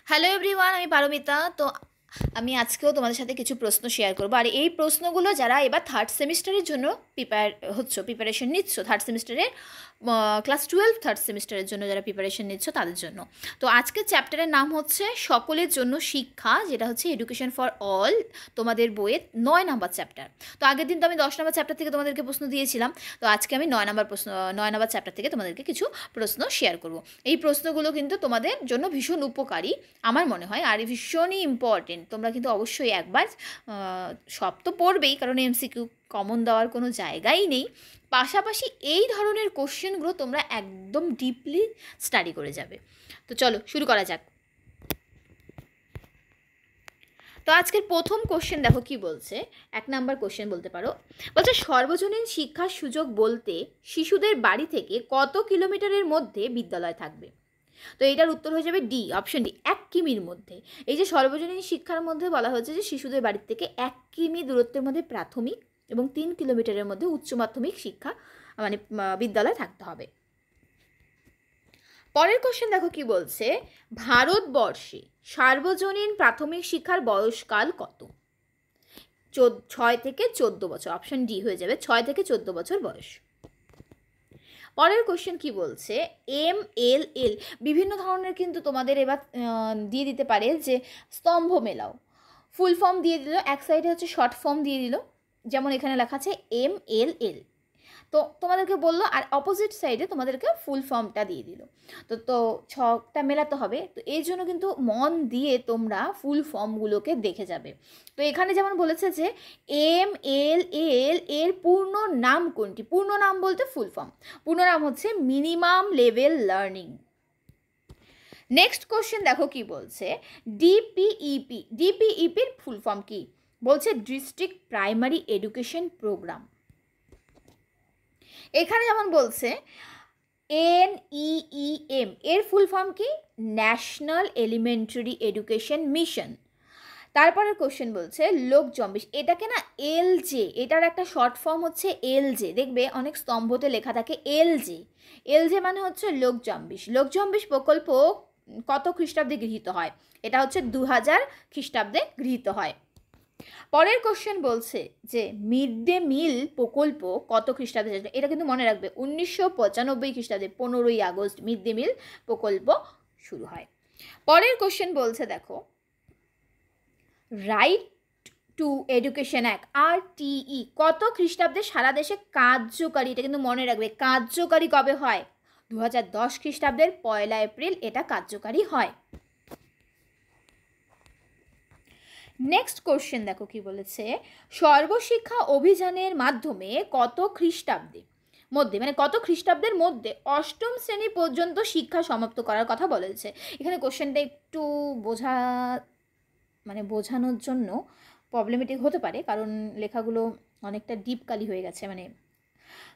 Hello everyone, আমি পারমিতা। তো আমি আজকেও তোমাদের সাথে কিছু প্রশ্ন শেয়ার করবো। আর এই প্রশ্নগুলো যারা এবার থার্ড সেমিস্টারের জন্য প্রিপারেশন নিচ্ছ, থার্ড সেমিস্টারের ক্লাস 12 থার্ড সেমিস্টারের জন্য যারা প্রিপারেশন নিচ্ছ তাদের জন্য। তো আজকের চ্যাপ্টারের নাম হচ্ছে সকলের জন্য শিক্ষা, যেটা হচ্ছে এডুকেশন ফর অল, তোমাদের বইয়ের 9 নাম্বার চ্যাপ্টার। তো আগের দিন তো আমি 10 নাম্বার চ্যাপ্টার থেকে তোমাদেরকে প্রশ্ন দিয়েছিলাম। তো আজকে আমি 9 নাম্বার চ্যাপ্টার থেকে তোমাদেরকে কিছু প্রশ্ন শেয়ার করব। এই প্রশ্নগুলো কিন্তু তোমাদের জন্য ভীষণ উপকারী আমার মনে হয়, আর ভীষণই ইম্পর্টেন্ট। তোমরা কিন্তু অবশ্যই একবার সব তো পড়বেই, কারণ এমসিকিউ কমন দেওয়ার কোনো জায়গাই নেই। পাশাপাশি এই ধরনের কোশ্চেনগুলো তোমরা একদম ডিপলি স্টাডি করে যাবে। তো চলো শুরু করা যাক। তো আজকের প্রথম কোশ্চেন দেখো কি বলছে। 1 নাম্বার কোশ্চেন বলতে পারো। বলছে সর্বজনীন শিক্ষার সুযোগ বলতে শিশুদের বাড়ি থেকে কত কিলোমিটারের মধ্যে বিদ্যালয় থাকবে? তো এটার উত্তর হয়ে যাবে ডি, অপশন ডি, 1 কিমির মধ্যে। এই যে সর্বজনীন শিক্ষার মধ্যে বলা হয়েছে যে শিশুদের বাড়ির থেকে 1 কিমি দূরত্বের মধ্যে প্রাথমিক এবং 3 কিলোমিটারের মধ্যে উচ্চ মাধ্যমিক শিক্ষা মানে বিদ্যালয় থাকতে হবে। পরের কোশ্চেন দেখো কি বলছে। ভারতবর্ষে সার্বজনীন প্রাথমিক শিক্ষার বয়সকাল কত? 6 থেকে 14 বছর, অপশন ডি হয়ে যাবে 6 থেকে 14 বছর বয়স। পরের কোশ্চেন কি বলছে। MLL বিভিন্ন ধরনের কিন্তু তোমাদের এবার দিয়ে দিতে পারে যে স্তম্ভ মেলাও, ফুল ফর্ম দিয়ে দিল, এক সাইডে হচ্ছে শর্ট ফর্ম দিয়ে দিল, যেমন এখানে লেখা আছে MLL। তো তোমাদেরকে বললো আর অপোজিট সাইডে তোমাদেরকে ফুল ফর্মটা দিয়ে দিল। তো ছকটা মেলাতে হবে। তো এই জন্য কিন্তু মন দিয়ে তোমরা ফুল ফর্মগুলোকে দেখে যাবে। তো এখানে যেমন বলেছে যে MLL এর পূর্ণ নাম কোনটি? পূর্ণ নাম বলতে ফুল ফর্ম, পূর্ণ নাম হচ্ছে minimum level learning. Next question দেখো কি বলছে। ডিপিইপির ফুল ফর্ম কি? বলছে ডিস্ট্রিক্ট প্রাইমারি এডুকেশন প্রোগ্রাম। এখানে যেমন বলছে NEEM এর ফুল ফর্ম কি? National elementary education mission. তারপরে কোশ্চেন বলছে লোক জম্বিশ, এটাকে না LJ, এটার একটা শর্ট ফর্ম হচ্ছে LJ। দেখবে অনেক স্তম্ভতে লেখা থাকে LJ মানে হচ্ছে লোক জম্বিশ। লোক জম্বিশ প্রকল্প কত খ্রিস্টাব্দে গৃহীত হয়? এটা হচ্ছে 2000 খ্রিস্টাব্দে গৃহীত হয়। পরের কোশ্চেন বলছে যে মিড ডে মিল প্রকল্প কত খ্রিস্টাব্দে? এটা কিন্তু মনে রাখবে 1995 খ্রিস্টাব্দে 15ই আগস্ট মিড ডে মিল প্রকল্প শুরু হয়। পরের কোশ্চেন বলছে দেখো right two education act RTE কত খ্রিস্টাব্দে সারা দেশে কার্যকারী? এটা কিন্তু মনে রাখবে, কার্যকারী কবে হয়? 2010 খ্রিস্টাব্দের 1 এপ্রিল এটা কার্যকারী হয়। নেক্সট কোশ্চেন দেখো কি বলেছে। সর্বশিক্ষা অভিযানের মাধ্যমে কত খ্রিস্টাব্দে মধ্যে, মানে কত খ্রিস্টাব্দের মধ্যে 8ম শ্রেণী পর্যন্ত শিক্ষা সমাপ্ত করার কথা বলেছে? এখানে কোশ্চেনটা একটু বোঝানোর জন্য প্রবলেমেটিক হতে পারে, কারণ লেখাগুলো অনেকটা ডিপ কালি হয়ে গেছে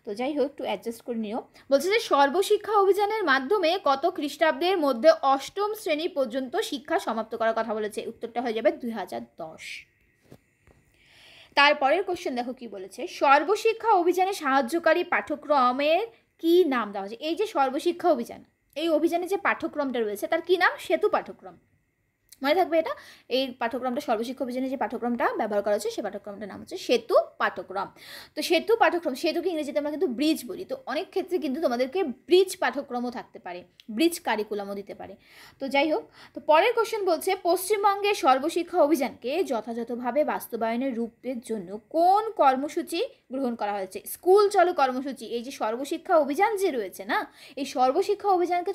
তো যাই হোক একটু অ্যাডজাস্ট করে নিও। বলছে যে সর্বশিক্ষা অভিযানের মাধ্যমে কত খ্রিস্টাব্দের মধ্যে 8ম শ্রেণী পর্যন্ত শিক্ষা সমাপ্ত করার কথা বলেছে? উত্তরটা হয়ে যাবে 2010। তারপরের কোশ্চেন দেখো কি বলেছে। সর্বশিক্ষা অভিযানে সাহায্যকারী পাঠ্যক্রমের কি নাম দেওয়া হয়েছে? এই যে সর্বশিক্ষা অভিযান, এই অভিযানে যে পাঠ্যক্রমটা রয়েছে তার কি নাম? সেতু পাঠ্যক্রম। মনে থাকবে এটা। এই পাঠ্যক্রমটা সর্বশিক্ষা অভিযানে যে পাঠ্যক্রমটা ব্যবহার করা হচ্ছে সেই পাঠ্যক্রমটার নাম হচ্ছে সেতু পাঠ্যক্রম। তো সেতু পাঠ্যক্রম, সেতুকে ইংরেজিতে আমরা কিন্তু ব্রিজ বলি। তো অনেক ক্ষেত্রে কিন্তু তোমাদেরকে ব্রিজ পাঠ্যক্রমও থাকতে পারে, ব্রিজ কারিকুলামও দিতে পারে। তো যাই হোক, তো পরের কোশ্চেন বলছে পশ্চিমবঙ্গের সর্বশিক্ষা অভিযানকে যথাযথভাবে বাস্তবায়নের রূপের জন্য কোন কর্মসূচি গ্রহণ করা হয়েছে? স্কুল চলো কর্মসূচি। এই যে সর্বশিক্ষা অভিযান যে রয়েছে না, এই সর্বশিক্ষা অভিযানকে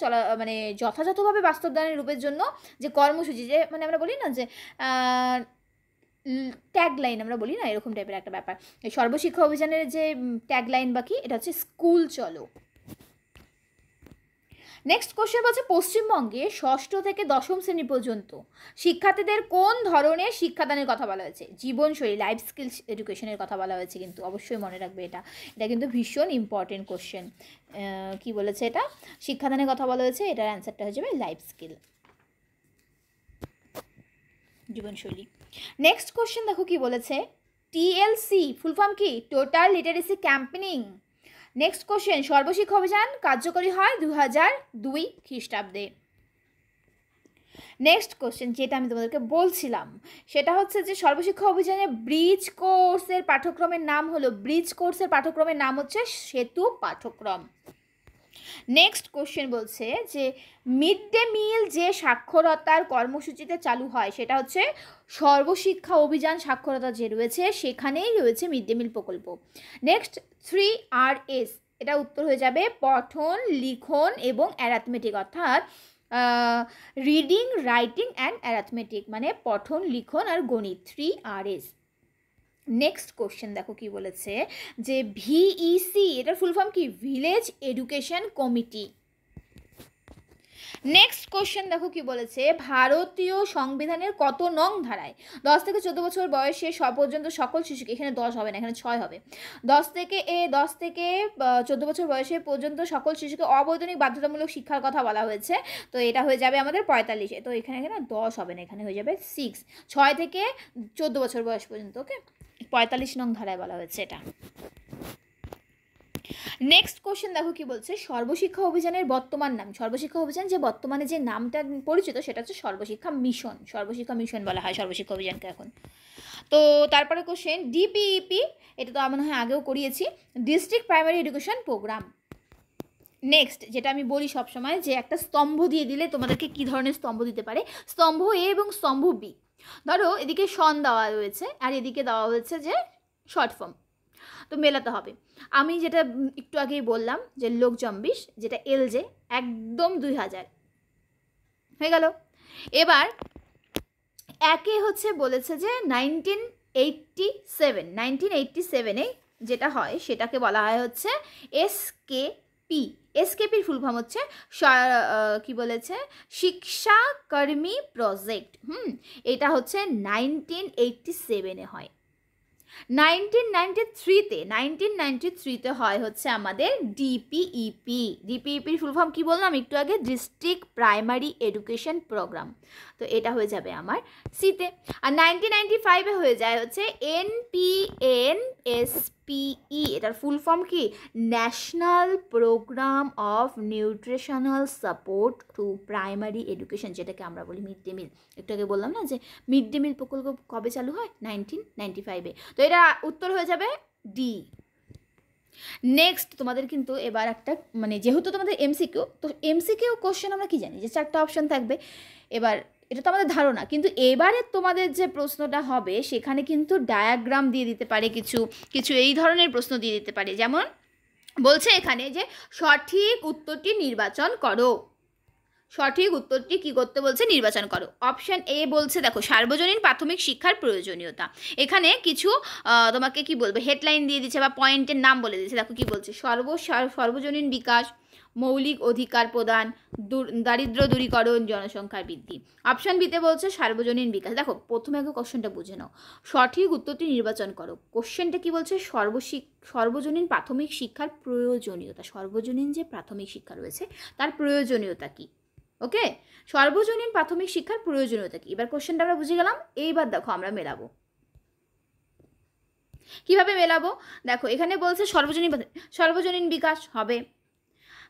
যথাযথভাবে বাস্তবায়নের রূপের জন্য যে কর্মসূচি, যে আমরা বলি না যে ট্যাগলাইন আমরা বলি না, এরকম টাইপের একটা ব্যাপার। এই সর্বশিক্ষা অভিযানের যে ট্যাগলাইন বা কি, এটা হচ্ছে স্কুল চলো। নেক্সট কোশ্চেন বলছে পশ্চিমবঙ্গে 6ষ্ঠ থেকে 10ম শ্রেণী পর্যন্ত শিক্ষার্থীদের কোন ধরনের শিক্ষাদানের কথা বলা হয়েছে? জীবনশৈলী, লাইফ স্কিলস এডুকেশনের কথা বলা হয়েছে, কিন্তু অবশ্যই মনে রাখবে এটা কিন্তু ভীষণ ইম্পর্টেন্ট কোশ্চেন। কি বলেছে? এটা শিক্ষাদানের কথা বলা হয়েছে, এটার অ্যান্সারটা হয়ে যাবে লাইফ স্কিল, জীবনশৈলী। নেক্সট কোশ্চেন দেখো কি বলেছে। TLC ফুল ফর্ম কি? Total literacy campaigning. Next question সর্বশিক্ষা অভিযান কার্যকরী হয় 2002 খ্রিস্টাব্দে। নেক্সট কোশ্চেন যেটা আমি তোমাদেরকে বলছিলাম সেটা হচ্ছে যে সর্বশিক্ষা অভিযানে ব্রিজ কোর্সের পাঠ্যক্রমের নাম হচ্ছে সেতু পাঠ্যক্রম। নেক্সট কোশ্চেন বলছে যে মিড ডে মিল যে সাক্ষরতার কর্মসূচিতে চালু হয় সেটা হচ্ছে সর্বশিক্ষা অভিযান সাক্ষরতা যে রয়েছে সেখানেই রয়েছে মিড ডে মিল প্রকল্প। নেক্সট 3RS, এটা উত্তর হয়ে যাবে পঠন, লিখন এবং অ্যারাথমেটিক, অর্থাৎ রিডিং, রাইটিং অ্যান্ড অ্যারাথমেটিক, মানে পঠন, লিখন আর গণিত, 3RS। নেক্সট কোশ্চেন দেখো কি বলেছে যে ভিইসি এটার ফুল ফর্ম কি? Village education committee. Next question দেখো কি বলেছে ভারতীয় সংবিধানের কত নং ধারায় 10 থেকে 14 বছর বয়সে পর্যন্ত সকল শিশুকে, এখানে 10 হবে না, এখানে 6 হবে, 10 থেকে 14 বছর বয়সে পর্যন্ত সকল শিশুকে অবৈতনিক বাধ্যতামূলক শিক্ষার কথা বলা হয়েছে। তো এটা হয়ে যাবে আমাদের 45, তো এখানে 10 হবে না, এখানে হয়ে যাবে 6, 6 থেকে 14 বছর বয়স পর্যন্ত। ওকে, 45 নং ধারায় বলা হয়েছে এটা। নেক্সট কোশ্চেন দেখো কি বলছে সর্বশিক্ষা অভিযানের বর্তমান নাম। সর্বশিক্ষা অভিযান যে বর্তমানে যে নামটা পরিচিত সেটা হচ্ছে সর্বশিক্ষা মিশন। সর্বশিক্ষা মিশন বলা হয় সর্বশিক্ষা অভিযানকে এখন। তো তারপরে কোশ্চেন ডিপিইপি, এটা তো আমার মনে হয় আগেও করিয়েছি, district primary education programme. Next যেটা আমি বলি সবসময় যে একটা স্তম্ভ দিয়ে দিলে তোমাদেরকে কী ধরনের স্তম্ভ দিতে পারে, স্তম্ভ এ এবং স্তম্ভ বি। ধরো এদিকে সন দেওয়া রয়েছে আর এদিকে দেওয়া হয়েছে যে শর্ট ফর্ম, তো মেলাতে হবে। আমি যেটা একটু আগেই বললাম যে লোক জম্বিশ, যেটা এলজে একদম 2000 হয়ে গেল। এবার একে হচ্ছে বলেছে যে 1987 যেটা হয় সেটাকে বলা হয় হচ্ছে এসকেপি। এসকেপির ফুল ফর্ম হচ্ছে কি বলেছে শিক্ষা কর্মী প্রজেক্ট। এটা হচ্ছে 1987 হয়। 1993 হয় হচ্ছে আমাদের ডিপিইপি। ডিপিইপির ফুল ফর্ম কী বললাম একটু আগে, ডিস্ট্রিক্ট প্রাইমারি এডুকেশন প্রোগ্রাম। তো এটা হয়ে যাবে আমার সিতে। আর 1995 হয়ে যায় হচ্ছে NPNSPE, এটার ফুল ফর্ম কি? National programme of nutritional support to primary education, যেটাকে আমরা বলি মিড ডে মিল। একটু আগে বললাম না যে মিড ডে মিল প্রকল্প কবে চালু হয়? 1995। তো এটা উত্তর হয়ে যাবে ডি। নেক্সট তোমাদের কিন্তু এবার একটা মানে যেহেতু তোমাদের এমসিকিউ, তো এমসিকিউ কোশ্চেন আমরা কি জানি যে 4টা অপশন থাকবে। এবার এটা তো আমাদের ধারণা, কিন্তু এবারে তোমাদের যে প্রশ্নটা হবে সেখানে কিন্তু ডায়াগ্রাম দিয়ে দিতে পারে, কিছু কিছু এই ধরনের প্রশ্ন দিয়ে দিতে পারে। যেমন বলছে এখানে যে সঠিক উত্তরটি নির্বাচন করো। সঠিক উত্তরটি কি করতে বলছে? নির্বাচন করো। অপশন এ বলছে দেখো সার্বজনীন প্রাথমিক শিক্ষার প্রয়োজনীয়তা। এখানে কিছু তোমাকে কি বলবে হেডলাইন দিয়ে দিচ্ছে বা পয়েন্টের নাম বলে দিচ্ছে। দেখো কি বলছে, সর্বজনীন বিকাশ, মৌলিক অধিকার প্রদান, দারিদ্র্য দূরীকরণ, জনসংখ্যার বৃদ্ধি। অপশন বিতে বলছে সার্বজনীন বিকাশ। দেখো প্রথমে আগে কোশ্চেনটা বুঝে নাও, সঠিক উত্তরটি নির্বাচন করো। কোশ্চেনটা কি বলছে? সর্বজনীন প্রাথমিক শিক্ষার প্রয়োজনীয়তা। সর্বজনীন যে প্রাথমিক শিক্ষা রয়েছে তার প্রয়োজনীয়তা কি? ওকে, সর্বজনীন প্রাথমিক শিক্ষার প্রয়োজনীয়তা কি? এবার কোশ্চেনটা আমরা বুঝে গেলাম। এইবার দেখো আমরা মেলাবো, কিভাবে মেলাবো। দেখো এখানে বলছে সর্বজনীন বিকাশ হবে,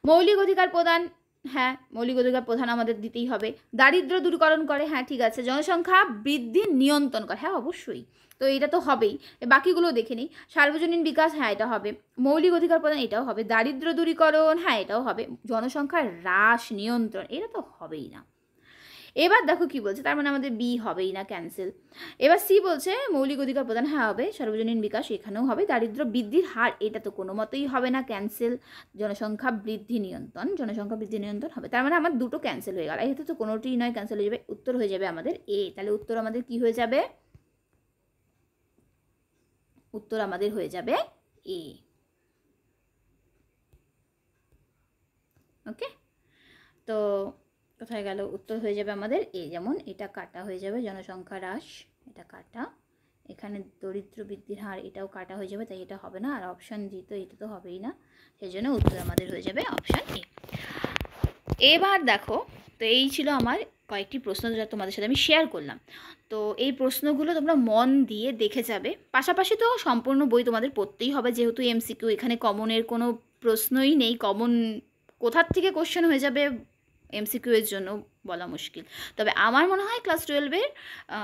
মৌলিক অধিকার প্রদান, হ্যাঁ মৌলিক অধিকার প্রদান আমাদের দিতেই হবে, দারিদ্র্য দূরীকরণ করে, হ্যাঁ ঠিক আছে, জনসংখ্যা বৃদ্ধি নিয়ন্ত্রণ করে, হ্যাঁ অবশ্যই, তো এটা তো হবেই। বাকিগুলো দেখে নিই। সার্বজনীন বিকাশ, হ্যাঁ এটা হবে, মৌলিক অধিকার প্রদান এটাও হবে, দারিদ্র্য দূরীকরণ, হ্যাঁ এটাও হবে, জনসংখ্যার হ্রাস নিয়ন্ত্রণ এটা তো হবেই না। এবার দেখো কি বলছে, তার মানে আমাদের বি হবেই না, ক্যান্সেল। এবার সি বলছে মৌলিক অধিকার প্রদান, হ্যাঁ হবে, সর্বজনীন বিকাশ এখানেও হবে, দারিদ্র্য বৃদ্ধির হার এটা তো কোনো মতেই হবে না, ক্যান্সেল। জনসংখ্যা বৃদ্ধি নিয়ন্ত্রণ হবে, তার মানে আমার দুটো ক্যান্সেল হয়ে গেল। এতে তো কোনোটিই নয়, ক্যান্সেল হয়ে যাবে। উত্তর হয়ে যাবে আমাদের এ। তাহলে উত্তর আমাদের কি হয়ে যাবে? উত্তর আমাদের হয়ে যাবে এ। ওকে, তো কোথায় গেল? উত্তর হয়ে যাবে আমাদের এ। যেমন এটা কাটা হয়ে যাবে, জনসংখ্যা হ্রাস এটা কাটা, এখানে দরিদ্র বৃদ্ধির হার এটাও কাটা হয়ে যাবে, তাই এটা হবে না। আর অপশান জি তো এটা তো হবেই না, সেই জন্য উত্তর আমাদের হয়ে যাবে অপশান এ। এবার দেখো, তো এই ছিল আমার কয়েকটি প্রশ্ন যা তোমাদের সাথে আমি শেয়ার করলাম। তো এই প্রশ্নগুলো তোমরা মন দিয়ে দেখে যাবে। পাশাপাশি তো সম্পূর্ণ বই তোমাদের পড়তেই হবে, যেহেতু এমসিকিউ, এখানে কমনের কোনো প্রশ্নই নেই। কমন কোথার থেকে কোশ্চেন হয়ে যাবে এমসিকিউ এর জন্য বলা মুশকিল। তবে আমার মনে হয় ক্লাস 12-এর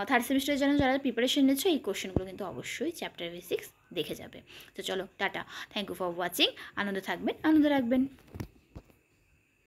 থার্ড সেমিস্টারের জন্য যারা প্রিপারেশন নিচ্ছ এই কোশ্চেনগুলো কিন্তু অবশ্যই চ্যাপ্টার বেসিক্স দেখে যাবে। তো চলো টাটা, থ্যাংক ইউ ফর ওয়াচিং। আনন্দ থাকবেন, আনন্দ রাখবেন।